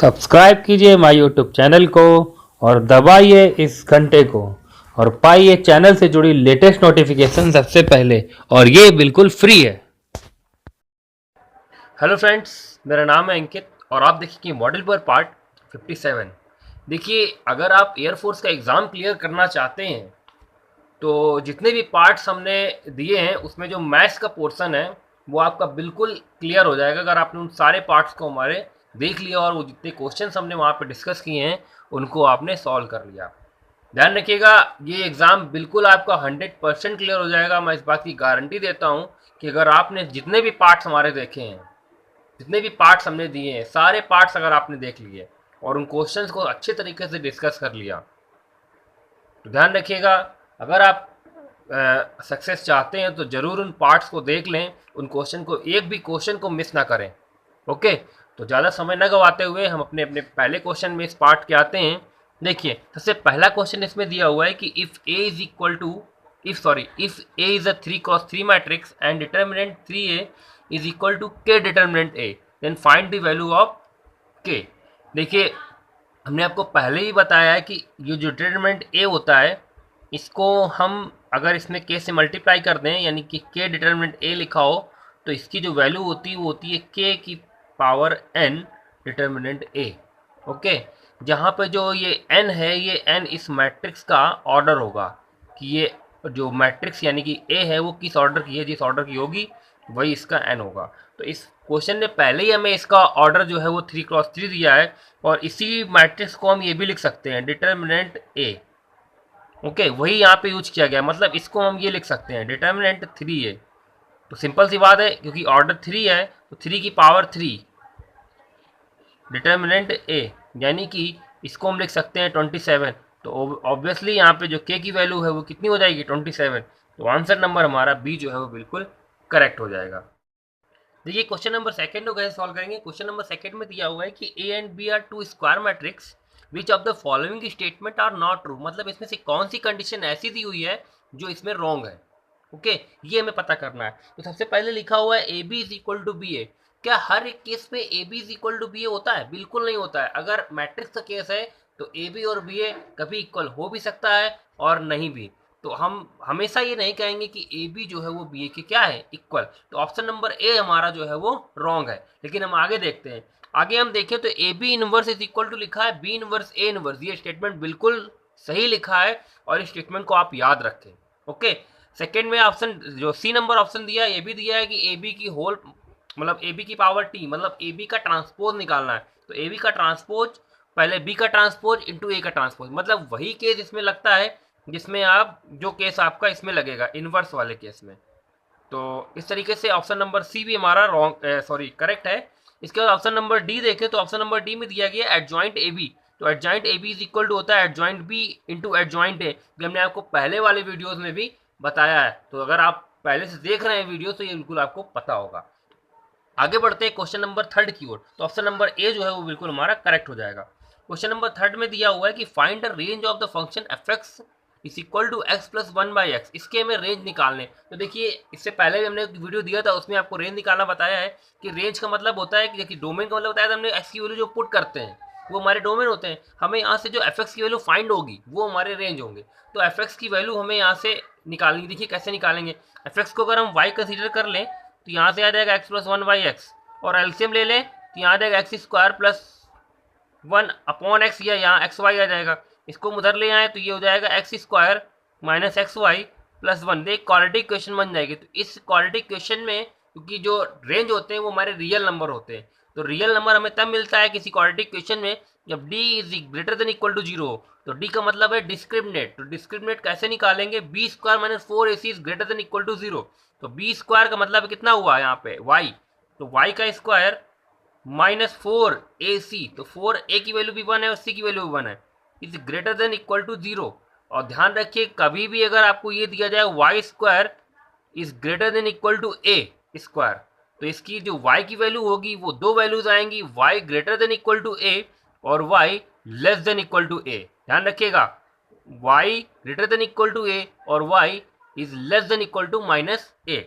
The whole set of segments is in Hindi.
सब्सक्राइब कीजिए माय यूट्यूब चैनल को और दबाइए इस घंटे को और पाइए चैनल से जुड़ी लेटेस्ट नोटिफिकेशन सबसे पहले, और ये बिल्कुल फ्री है। हेलो फ्रेंड्स, मेरा नाम है अंकित और आप देखिए मॉडल पर पार्ट 57। देखिए, अगर आप एयरफोर्स का एग्ज़ाम क्लियर करना चाहते हैं तो जितने भी पार्ट्स हमने दिए हैं उसमें जो मैथ्स का पोर्शन है वो आपका बिल्कुल क्लियर हो जाएगा अगर आपने उन सारे पार्ट्स को हमारे देख लिया और वो जितने क्वेश्चंस हमने वहाँ पे डिस्कस किए हैं उनको आपने सॉल्व कर लिया। ध्यान रखिएगा, ये एग्ज़ाम बिल्कुल आपका 100% क्लियर हो जाएगा। मैं इस बात की गारंटी देता हूँ कि अगर आपने जितने भी पार्ट्स हमारे देखे हैं, जितने भी पार्ट्स हमने दिए हैं, सारे पार्ट्स अगर आपने देख लिए और उन क्वेश्चंस को अच्छे तरीके से डिस्कस कर लिया तो ध्यान रखिएगा, अगर आप सक्सेस चाहते हैं तो ज़रूर उन पार्ट्स को देख लें, उन क्वेश्चन को, एक भी क्वेश्चन को मिस ना करें। ओके, तो ज़्यादा समय न गवाते हुए हम अपने अपने पहले क्वेश्चन में इस पार्ट के आते हैं। देखिए, सबसे पहला क्वेश्चन इसमें दिया हुआ है कि if A is equal to if A is a 3x3 matrix and determinant 3a is equal to K determinant A, then find the value of K. देखिए, हमने आपको पहले ही बताया है कि ये जो डिटरमिनेंट ए होता है इसको हम अगर इसमें के से मल्टीप्लाई कर दें, यानी कि के डिटरमिनेंट ए लिखा हो, तो इसकी जो वैल्यू होती है वो होती है के की power n determinant A. Okay, जहाँ पे जो ये एन है, ये एन इस मैट्रिक्स का ऑर्डर होगा कि ये जो मैट्रिक्स यानी कि ए है वो किस ऑर्डर की है, जिस ऑर्डर की होगी वही इसका एन होगा। तो इस क्वेश्चन ने पहले ही हमें इसका ऑर्डर जो है वो 3x3 दिया है और इसी मैट्रिक्स को हम ये भी लिख सकते हैं डिटर्मिनेंट ए। ओके, वही यहाँ पे यूज किया गया, मतलब इसको हम ये लिख सकते हैं डिटर्मिनेंट 3a। तो सिंपल सी बात है, क्योंकि ऑर्डर 3 है तो 3 की पावर 3 डिटर्मिनेंट ए, यानी कि इसको हम लिख सकते हैं 27। तो ऑब्वियसली यहाँ पे जो के की वैल्यू है वो कितनी हो जाएगी, 27। तो आंसर नंबर हमारा बी जो है वो बिल्कुल करेक्ट हो जाएगा। देखिए, क्वेश्चन नंबर सेकंड को कैसे सॉल्व करेंगे। क्वेश्चन नंबर सेकंड में दिया हुआ है कि A and B are two square matrix which of the following statement are not true, मतलब इसमें से कौन सी कंडीशन ऐसी दी हुई है जो इसमें रॉन्ग है। ओके, ये हमें पता करना है। तो सबसे पहले लिखा हुआ है A B is equal to B A. क्या हर एक केस में A B is equal to B A होता है? बिल्कुल नहीं होता है। अगर मैट्रिक्स का केस है तो ए बी और बी ए कभी इक्वल हो भी सकता है और नहीं भी। तो हम हमेशा ये नहीं कहेंगे कि ए बी जो है वो बी ए के क्या है, इक्वल। तो ऑप्शन नंबर ए हमारा जो है वो रॉन्ग है। लेकिन हम आगे देखते हैं, आगे हम देखें तो A B inverse is equal to लिखा है बी इनवर्स ए इनवर्स। ये स्टेटमेंट बिल्कुल सही लिखा है और इस स्टेटमेंट को आप याद रखें। ओके, सेकेंड में ऑप्शन जो सी नंबर ऑप्शन दिया है, ये भी दिया है कि ए बी की होल मतलब ए बी की पावर टी, मतलब ए बी का ट्रांसपोज निकालना है। तो ए बी का ट्रांसपोज पहले बी का ट्रांसपोज इंटू ए का ट्रांसपोज, मतलब वही केस इसमें लगता है जिसमें आप जो केस आपका इसमें लगेगा इनवर्स वाले केस में। तो इस तरीके से ऑप्शन नंबर सी भी हमारा रॉन्ग करेक्ट है। इसके बाद ऑप्शन नंबर डी देखें तो ऑप्शन नंबर डी में दिया गया एडजॉइंट ए बी। तो adjoint A B is equal to होता है adjoint B into adjoint A, जो हमने आपको पहले वाले वीडियोज में भी बताया है। तो अगर आप पहले से देख रहे हैं वीडियो तो ये बिल्कुल आपको पता होगा। आगे बढ़ते हैं क्वेश्चन नंबर थर्ड की ओर। तो ऑप्शन नंबर ए जो है वो बिल्कुल हमारा करेक्ट हो जाएगा। क्वेश्चन नंबर थर्ड में दिया हुआ है कि find the range of the function f x is equal to x plus 1/x। इसके हमें रेंज निकालने। तो देखिए, इससे पहले भी हमने एक वीडियो दिया था, उसमें आपको रेंज निकालना बताया है कि रेंज का मतलब होता है कि देखिए डोमेन का मतलब बताया था हमने, एक्स की वैल्यू जो पुट करते हैं वो हमारे डोमेन होते हैं। हमें यहाँ से जो एफ एक्स की वैल्यू फाइंड होगी वो हमारे रेंज होंगे। तो एफ एक्स की वैल्यू हमें यहाँ से निकालनी। देखिए कैसे निकालेंगे, एफ एक्स को अगर हम वाई कंसीडर कर लें तो यहाँ से आ जाएगा एक्स प्लस 1/x, और एलसीएम ले लें तो यहाँ आ जाएगा एक्स स्क्वायर प्लस 1/x, या यहाँ एक्स वाई आ जाएगा। इसको उधर ले आए तो ये हो जाएगा x square minus x y plus 1। देख, क्वाड्रेटिक इक्वेशन बन जाएगी। तो इस क्वाड्रेटिक इक्वेशन में क्योंकि जो रेंज होते हैं वो हमारे रियल नंबर होते हैं, तो रियल नंबर हमें तब मिलता है किसी क्वाड्रेटिक इक्वेशन में जब d is greater than equal to 0 हो। तो d का मतलब है डिस्क्रिमिनेट। तो डिस्क्रिमिनेट कैसे निकालेंगे, b square minus 4ac is greater than equal to 0। तो बी स्क्वायर का मतलब कितना हुआ यहाँ पे y, तो y का स्क्वायर माइनस 4ac, तो 4a की वैल्यू भी 1 है और c की वैल्यू भी 1 है, is greater than equal to 0। और ध्यान रखिए, कभी भी अगर आपको ये दिया जाए y square is greater than equal to a square, तो इसकी जो y की वैल्यू होगी वो दो वैल्यूज आएंगी, y greater than equal to A और y less than equal to A. ध्यान रखिएगा, y greater than equal to A और y is less than equal to minus A.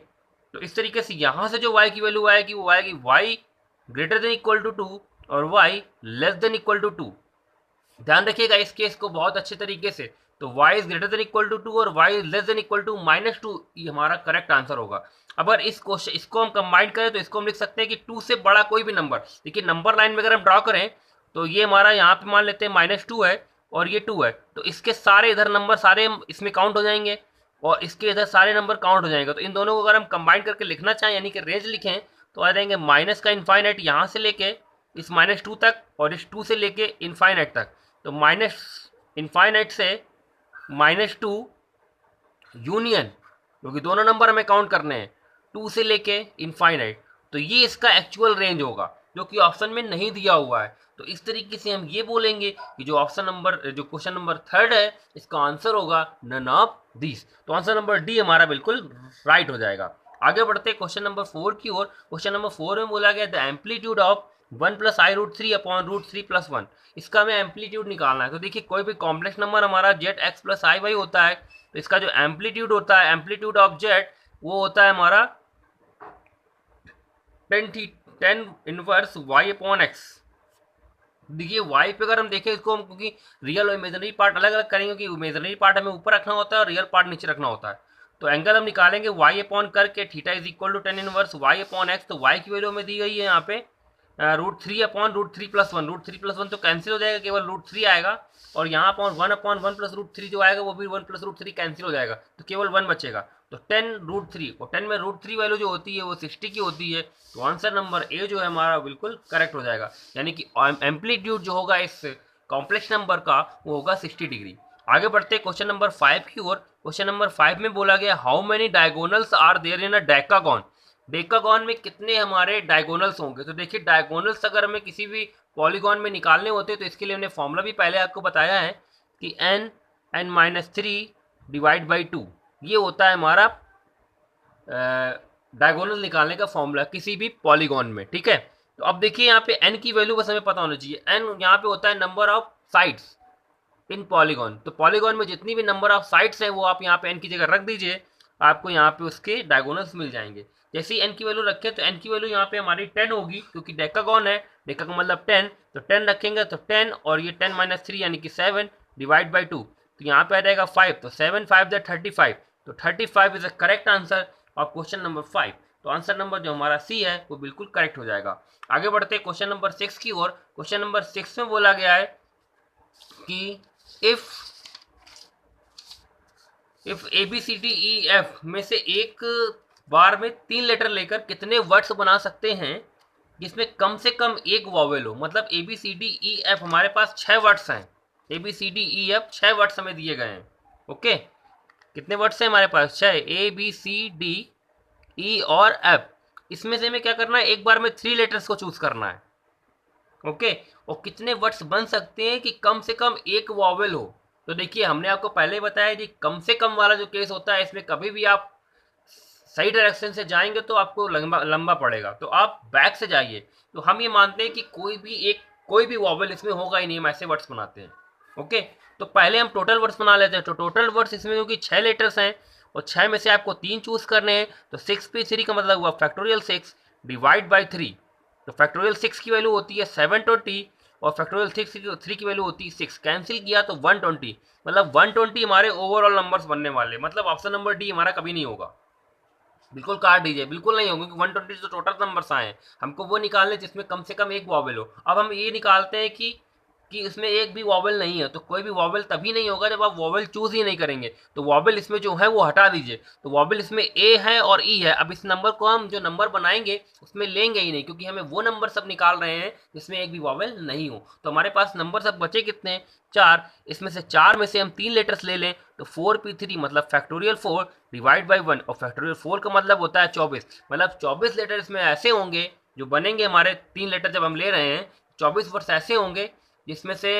तो इस तरीके से यहाँ से जो y की वैल्यू आएगी वो आएगी y greater than equal to 2 और y less than equal to 2। ध्यान रखिएगा इस केस को बहुत अच्छे तरीके से। तो y is greater than equal to 2 और y is less than equal to -2, ये हमारा करेक्ट आंसर होगा। अगर इस क्वेश्चन इसको हम कंबाइन करें तो इसको हम लिख सकते हैं कि 2 से बड़ा कोई भी नंबर, देखिए नंबर लाइन में अगर हम ड्रॉ करें तो ये हमारा यहाँ पे मान लेते हैं -2 है और ये 2 है, तो इसके सारे इधर नंबर सारे इसमें काउंट हो जाएंगे और इसके इधर सारे नंबर काउंट हो जाएंगे। तो इन दोनों को अगर हम कंबाइन करके लिखना चाहें यानी कि रेंज लिखें तो आ जाएंगे माइनस का इनफाइनाइट यहाँ से लेके इस -2 तक और इस 2 से लेके इनफाइनाइट तक। तो माइनस इनफाइनाइट से -2 यूनियन, क्योंकि दोनों नंबर हमें काउंट करने हैं 2 से लेके इनफाइनाइट, तो ये इसका एक्चुअल रेंज होगा जो कि ऑप्शन में नहीं दिया हुआ है। तो इस तरीके से हम ये बोलेंगे कि जो क्वेश्चन नंबर 3 है इसका आंसर होगा नन ऑफ दिस। तो आंसर नंबर डी हमारा बिल्कुल राइट हो जाएगा। आगे बढ़ते हैं क्वेश्चन नंबर 4 की ओर। क्वेश्चन नंबर 4 में बोला गया the amplitude of 1 + i√3 upon √3+1, इसका हमें एम्पलीट्यूड निकालना है। तो देखिए कोई भी कॉम्प्लेक्स नंबर हमारा जेड एक्स प्लस आई वाई होता है, तो इसका जो एम्पलीट्यूड होता है, एम्पलीट्यूड ऑफ जेड वो होता है हमारा 10 इनवर्स वाई अपॉन एक्स। देखिए y पे अगर हम देखें इसको हम, क्योंकि रियल और इमेजनरी पार्ट अलग अलग करेंगे, क्योंकि इमेजनरी पार्ट हमें ऊपर रखना होता है और रियल पार्ट नीचे रखना होता है। तो एंगल हम निकालेंगे y अपॉन करके theta is equal to 10 inverse y upon x. तो y की वैल्यू हमें दी गई है यहाँ पे √3 अपॉन √3+1। √3+1 तो कैंसिल हो जाएगा, केवल √3 आएगा और यहाँ अपॉन 1 + √3 जो आएगा वो भी 1 + √3 कैंसिल हो जाएगा, तो केवल 1 बचेगा। तो 10√3 और 10 में √3 वैल्यू जो होती है वो 60 की होती है। तो आंसर नंबर ए जो है हमारा बिल्कुल करेक्ट हो जाएगा, यानी कि एम्पलीट्यूड जो होगा इस कॉम्प्लेक्स नंबर का वो होगा 60 डिग्री। आगे बढ़ते हैं क्वेश्चन नंबर 5 की ओर। क्वेश्चन नंबर 5 में बोला गया how many diagonals are there in a decagon. Decagon में कितने हमारे डायगोनल्स होंगे। तो देखिए डायगोनल्स अगर हमें किसी भी पॉलीगॉन में निकालने होते हैं तो इसके लिए हमने फॉर्मूला भी पहले आपको बताया है कि n(-3) डिवाइड बाई 2 ये होता है हमारा डायगोनल निकालने का फॉर्मूला किसी भी पॉलीगॉन में, ठीक है। तो अब देखिए यहाँ पे n की वैल्यू बस हमें पता होना चाहिए। n यहाँ पे होता है number of sides in polygon. तो पॉलीगॉन में जितनी भी नंबर ऑफ साइड्स हैं वो आप यहाँ पे n की जगह रख दीजिए, आपको यहाँ पे उसके डायगोनल्स मिल जाएंगे। जैसे ही n की वैल्यू रखें तो n की वैल्यू यहाँ पे हमारी 10 होगी, क्योंकि डेकागॉन है, डेका का मतलब 10, तो 10 रखेंगे तो 10 और ये 10 - 3 यानी कि 7 डिवाइड बाई 2, तो यहाँ पे आ जाएगा 5, तो 7 5 35, तो 35 is the correct answer of question number 5। तो आंसर नंबर जो हमारा सी है वो बिल्कुल करेक्ट हो जाएगा। आगे बढ़ते हैं क्वेश्चन नंबर 6 की ओर। क्वेश्चन नंबर 6 में बोला गया है कि इफ ABCDEF में से एक बार में 3 लेटर लेकर कितने वर्ड्स बना सकते हैं जिसमें कम से कम एक वॉवेल हो। मतलब ABCDEF हमारे पास 6 वर्ड्स हैं, ABCDEF 6 वर्ड्स हमें दिए गए हैं। ओके, कितने वर्ड्स हैं हमारे पास? 6, ABCDE और F। इसमें से हमें क्या करना है, एक बार में 3 लेटर्स को चूज करना है। ओके, और कितने वर्ड्स बन सकते हैं कि कम से कम एक वॉवेल हो। तो देखिए हमने आपको पहले ही बताया कि कम से कम वाला जो केस होता है इसमें कभी भी आप सही डायरेक्शन से जाएंगे तो आपको लंबा पड़ेगा, तो आप बैक से जाइए। तो हम ये मानते हैं कि कोई भी वॉवेल इसमें होगा ही नहीं, हम ऐसे वर्ड्स बनाते हैं। ओके, तो पहले हम टोटल वर्ड्स बना लेते हैं। तो टोटल वर्ड्स इसमें क्योंकि 6 लेटर्स हैं और 6 में से आपको 3 चूज करने हैं, तो 6p3 का मतलब हुआ फैक्टोरियल 6 डिवाइड बाई 3। तो फैक्टोरियल 6 की वैल्यू होती है 720 और फैक्टोरियल 3 की वैल्यू होती है 6। कैंसिल किया तो 120, मतलब 120 हमारे ओवरऑल नंबर्स बनने वाले। मतलब ऑप्शन नंबर डी हमारा कभी नहीं होगा, बिल्कुल काट दीजिए, बिल्कुल नहीं होगा, क्योंकि 120 जो टोटल नंबर्स आए हैं हमको वो निकालने जिसमें कम से कम एक वॉवेल हो। अब हम ये निकालते हैं कि इसमें एक भी वॉवेल नहीं है, तो कोई भी वॉवेल तभी नहीं होगा जब आप वॉवेल चूज ही नहीं करेंगे। तो वॉवेल इसमें जो है वो हटा दीजिए। तो वॉवेल इसमें ए है और ई है। अब इस नंबर को हम जो नंबर बनाएंगे उसमें लेंगे ही नहीं, क्योंकि हमें वो नंबर सब निकाल रहे हैं जिसमें एक भी वॉवेल नहीं हो। तो हमारे पास नंबर सब बचे कितने? 4। इसमें से 4 में से हम 3 लेटर्स ले लें तो 4p3 मतलब फैक्टोरियल 4 डिवाइड बाई 1, और फैक्टोरियल 4 का मतलब होता है 24। मतलब 24 लेटर इसमें ऐसे होंगे जो बनेंगे हमारे 3 लेटर जब हम ले रहे हैं, 24 वर्ड्स ऐसे होंगे जिसमें से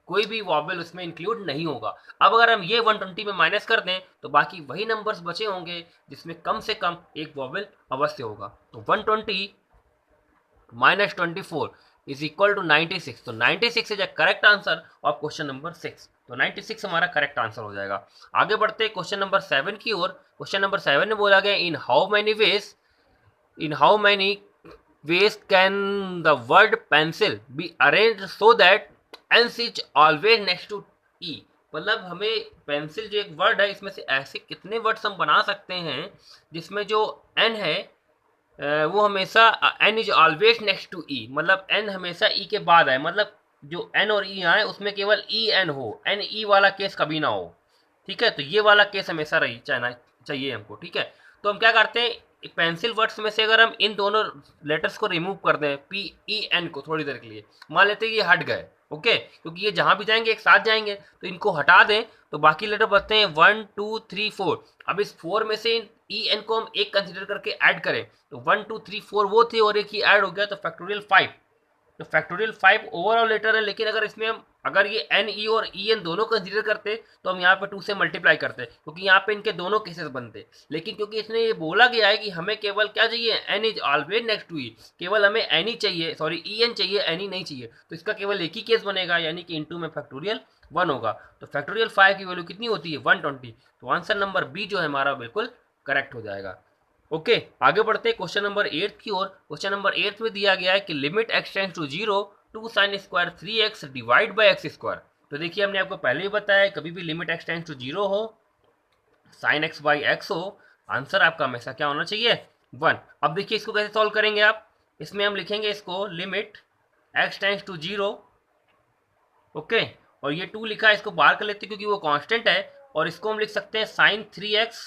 कोई भी वॉवेल उसमें इंक्लूड नहीं होगा। अब अगर हम ये 120 में माइनस कर दें तो बाकी वही नंबर्स बचे होंगे जिसमें कम से कम एक वॉवेल अवश्य होगा। तो 120 - 24 इज इक्वल टू 96। तो 96 is a correct answer of question number 6। तो 96 हमारा करेक्ट आंसर हो जाएगा। आगे बढ़ते हैं क्वेश्चन नंबर 7 की ओर। क्वेश्चन नंबर 7 में बोला गया in how many ways can the word pencil be arranged so that n is always next to e? मतलब हमें पेंसिल जो एक वर्ड है इसमें से ऐसे कितने वर्ड्स हम बना सकते हैं जिसमें जो n है वो हमेशा n is always next to E, मतलब n हमेशा e के बाद आए, मतलब जो n और e आए उसमें केवल ई एन हो, n e वाला केस कभी ना हो। ठीक है, तो ये वाला केस हमेशा रही चाहिए हमको। ठीक है, तो हम क्या करते हैं, पेंसिल वर्ड्स में से अगर हम इन दोनों लेटर्स को रिमूव कर दें, पी ई एन को, थोड़ी देर के लिए मान लेते हैं कि ये हट गए, ओके, क्योंकि ये जहां भी जाएंगे एक साथ जाएंगे, तो इनको हटा दें तो बाकी लेटर बचते हैं 1 2 3 4। अब इस 4 में से ई एन को हम एक कंसिडर करके ऐड करें तो 1 2 3 4 वो थे और एक ही ऐड हो गया तो फैक्टोरियल 5। तो फैक्टोरियल 5 ओवरऑल लेटर है, लेकिन अगर इसमें हम अगर ये एन ई और ई एन दोनों कंसीडर करते तो हम यहाँ पे 2 से मल्टीप्लाई करते, क्योंकि यहाँ पे इनके दोनों केसेस बनते। लेकिन क्योंकि इसने ये बोला गया है कि हमें केवल क्या चाहिए, N is always next to E, केवल हमें एन ही चाहिए, सॉरी ई एन चाहिए, एन ही नहीं चाहिए, तो इसका केवल एक ही केस बनेगा, यानी कि इनटू में फैक्टोरियल 1 होगा। तो फैक्टोरियल 5 की वैल्यू कितनी होती है, 120। तो आंसर नंबर बी जो है हमारा बिल्कुल करेक्ट हो जाएगा। ओके, आगे बढ़ते हैं क्वेश्चन नंबर 8 की ओर। क्वेश्चन नंबर 8 में दिया गया है कि limit x tends to 0 2 sin square 3x divide by x square. तो देखिए हमने आपको पहले ही बताया कभी भी लिमिट x टेंड्स टू 0 हो, sin x बाई एक्स हो, आंसर आपका हमेशा क्या होना चाहिए, 1। अब देखिए इसको कैसे सॉल्व करेंगे आप, इसमें हम लिखेंगे इसको limit x tends to 0, okay, और ये 2 लिखा है इसको बाहर कर लेते हैं क्योंकि वो कांस्टेंट है, और इसको हम लिख सकते हैं sin 3x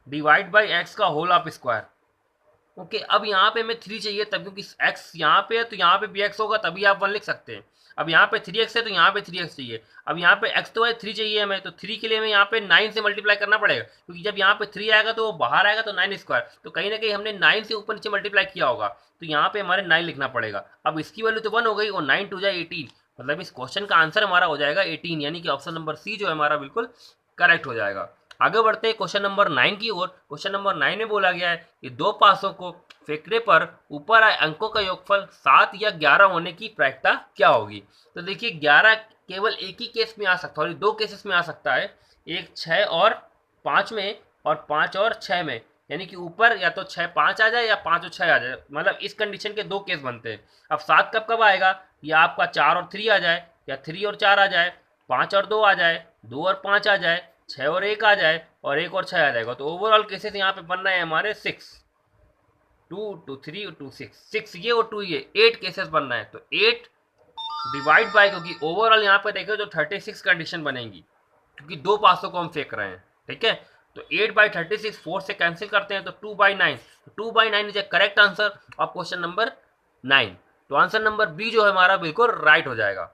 divide by x का होल ऑफ स्क्वायर। ओके, अब यहाँ पे हमें 3 चाहिए तब, क्योंकि x यहाँ पे है तो यहाँ पे भी x होगा तभी आप 1 लिख सकते हैं। अब यहाँ पे 3x है तो यहाँ पे 3x चाहिए, अब यहाँ पे x तो है 3 चाहिए हमें, तो 3 के लिए हमें यहाँ पे 9 से मल्टीप्लाई करना पड़ेगा, क्योंकि जब यहाँ पे 3 आएगा तो वो बाहर आएगा तो 9 स्क्वायर, तो कहीं ना कहीं हमने 9 से ऊपर नीचे मल्टीप्लाई किया होगा, तो यहाँ पे हमारे 9 लिखना पड़ेगा। अब इसकी वैल्यू तो 1 हो गई और 9 टू जाए 18, मतलब इस क्वेश्चन का आंसर हमारा हो जाएगा 18, यानी कि ऑप्शन नंबर सी जो है हमारा बिल्कुल करेक्ट हो जाएगा। आगे बढ़ते हैं क्वेश्चन नंबर 9 की ओर। क्वेश्चन नंबर 9 में बोला गया है कि दो पासों को फेंकने पर ऊपर आए अंकों का योगफल 7 या 11 होने की प्रायिकता क्या होगी। तो देखिए 11 केवल एक ही केस में आ सकता है, और दो केसेस में आ सकता है, एक 6 और 5 में और 5 और 6 में, यानी कि ऊपर या तो 6 5 आ जाए या 5 और 6 आ जाए, मतलब इस कंडीशन के दो केस बनते हैं। अब 7 कब कब आएगा, या आपका 4 और 3 आ जाए, या 3 और 4 आ जाए, 5 और 2 आ जाए, 2 और 5 आ जाए, 6 और 1 आ जाए, और 1 और 6 आ जाएगा। तो ओवरऑल केसेस यहाँ पे बन रहे हैं हमारे 6, 2 2 3 2 6 ये और 2 ये 8 केसेस बन रहे हैं। तो 8 डिवाइड बाय, क्योंकि ओवरऑल यहाँ पे देखो तो 36 कंडीशन बनेंगी, क्योंकि दो पासों को हम फेंक रहे हैं, ठीक है। तो 8 बाई 36 4 से कैंसिल करते हैं तो 2 by 9, 2 by 9 is A correct answer of question number 9। तो आंसर नंबर बी जो है हमारा बिल्कुल राइट हो जाएगा।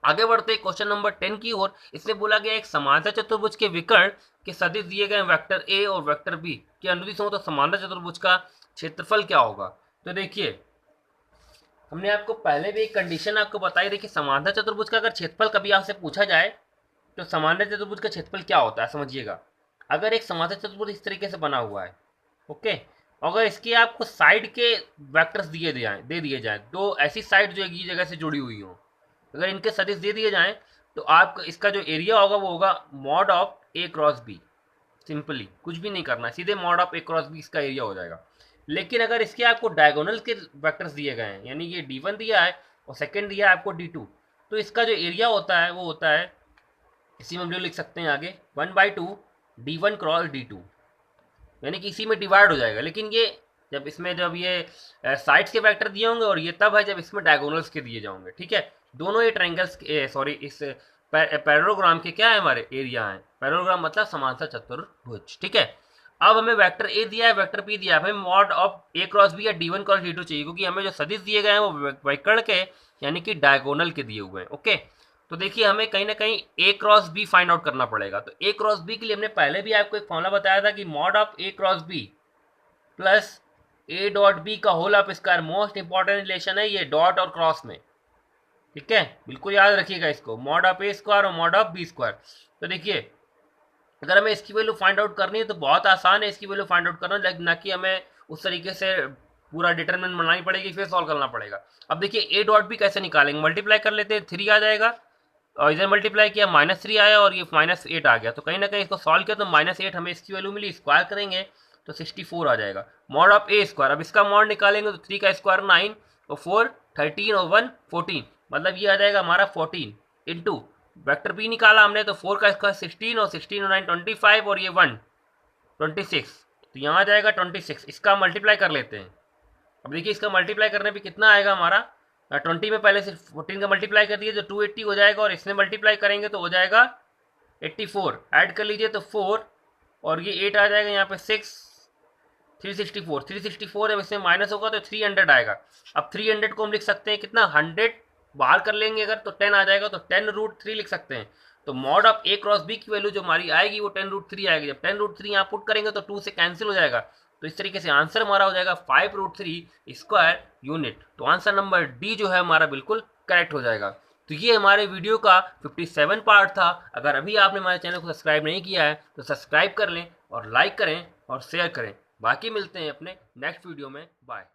आगे बढ़ते हैं क्वेश्चन नंबर 10 की ओर। इसमें बोला गया एक समांतर चतुर्भुज के विकर्ण के सदिश दिए गए वेक्टर ए और वेक्टर बी के अनुदिश हो तो समांतर चतुर्भुज का क्षेत्रफल क्या होगा। तो देखिए हमने आपको पहले भी एक कंडीशन आपको बताई, देखिए समांतर चतुर्भुज का अगर क्षेत्रफल कभी आपसे पूछा जाए तो समांतर चतुर्भुज का क्षेत्रफल क्या होता है समझिएगा। अगर एक समांतर चतुर्भुज इस तरीके से बना हुआ है, ओके, अगर इसके आपको साइड के वेक्टर्स दे दिए जाए, दो ऐसी साइड जो एक ही जगह से जुड़ी हुई हो, अगर इनके सदिश दे दिए जाएं तो आप इसका जो एरिया होगा वो होगा mod of A cross B. Simply कुछ भी नहीं करना है, सीधे mod of A cross B इसका एरिया हो जाएगा। लेकिन अगर इसके आपको डायगोनल के वेक्टर्स दिए गए हैं, यानी ये D1 दिया है और सेकंड दिया है आपको D2, तो इसका जो एरिया होता है वो होता है, इसी में हम लोग लिख सकते हैं आगे 1/2 D1 क्रॉस D2, यानी कि इसी में डिवाइड हो जाएगा। लेकिन ये जब ये साइड्स के वेक्टर दिए होंगे, और ये तब है जब इसमें डायगोनल्स के दिए जाएंगे, ठीक है। दोनों ये ट्रायंगल्स सॉरी इस पैरेललोग्राम के क्या है हमारे एरिया है, पैरेललोग्राम मतलब समांतर चतुर्भुज, ठीक है। अब हमें वेक्टर ए दिया है, वेक्टर बी दिया है, हमें mod of A cross B या D1 क्रॉस D2 चाहिए, क्योंकि हमें जो सदिश दिए गए हैं वो विकर्ण के यानी कि डायगोनल के दिए हुए हैं, ओके। तो देखिए हमें कहीं ना कहीं ए क्रॉस बी फाइंड आउट करना पड़ेगा। तो ए क्रॉस बी के लिए हमने पहले भी आपको एक फॉर्मूला बताया था कि mod of A cross B plus A dot B का whole of square, most important relation है ये डॉट और क्रॉस में, ठीक है, बिल्कुल याद रखिएगा इसको, मॉड ऑफ ए स्क्वायर और मॉड ऑफ बी स्क्वायर। तो देखिए अगर हमें इसकी वैल्यू फाइंड आउट करनी है तो बहुत आसान है इसकी वैल्यू फाइंड आउट करना, लेकिन ना कि हमें उस तरीके से पूरा डिटरमिनेंट बनानी पड़ेगी फिर सॉल्व करना पड़ेगा। अब देखिए ए डॉट बी कैसे निकालेंगे, मल्टीप्लाई कर लेते हैं, 3 आ जाएगा, और इधर मल्टीप्लाई किया -3 आया और ये -8 आ गया, तो कहीं ना कहीं इसको सॉल्व किया तो -8 हमें इसकी वैल्यू मिली, स्क्वायर करेंगे तो 64 आ जाएगा। मॉड ऑफ ए स्क्वायर, अब इसका मॉड निकालेंगे तो 3 का स्क्वायर 9 और 4 13 और 1 14, मतलब ये आ जाएगा हमारा 14 इंटू वेक्टर पी निकाला हमने तो 4 का स्क्वायर 16 और 16 और 9 25 और ये 1 26, तो यहाँ आ जाएगा 26। इसका मल्टीप्लाई कर लेते हैं। अब देखिए इसका मल्टीप्लाई करने पे कितना आएगा हमारा, 20 में पहले से 14 का मल्टीप्लाई कर दिए तो 280 हो जाएगा, और इसमें मल्टीप्लाई करेंगे तो हो जाएगा 84। ऐड कर लीजिए तो 4 और ये 8 आ जाएगा, यहाँ पे 6 364 जब इसमें माइनस होगा तो 300 आएगा। अब 300 को हम लिख सकते हैं कितना, 100 बाहर कर लेंगे अगर तो 10 आ जाएगा, तो 10√3 लिख सकते हैं। तो mod of A cross B की वैल्यू जो हमारी आएगी वो 10√3 आएगी। जब 10√3 यहाँ पुट करेंगे तो 2 से कैंसिल हो जाएगा, तो इस तरीके से आंसर हमारा हो जाएगा 5√3 स्क्वायर यूनिट। तो आंसर नंबर डी जो है हमारा बिल्कुल करेक्ट हो जाएगा। तो ये हमारे वीडियो का 57 पार्ट था। अगर अभी आपने हमारे चैनल को सब्सक्राइब नहीं किया है तो सब्सक्राइब कर लें और लाइक करें और शेयर करें। बाकी मिलते हैं अपने नेक्स्ट वीडियो में। बाय।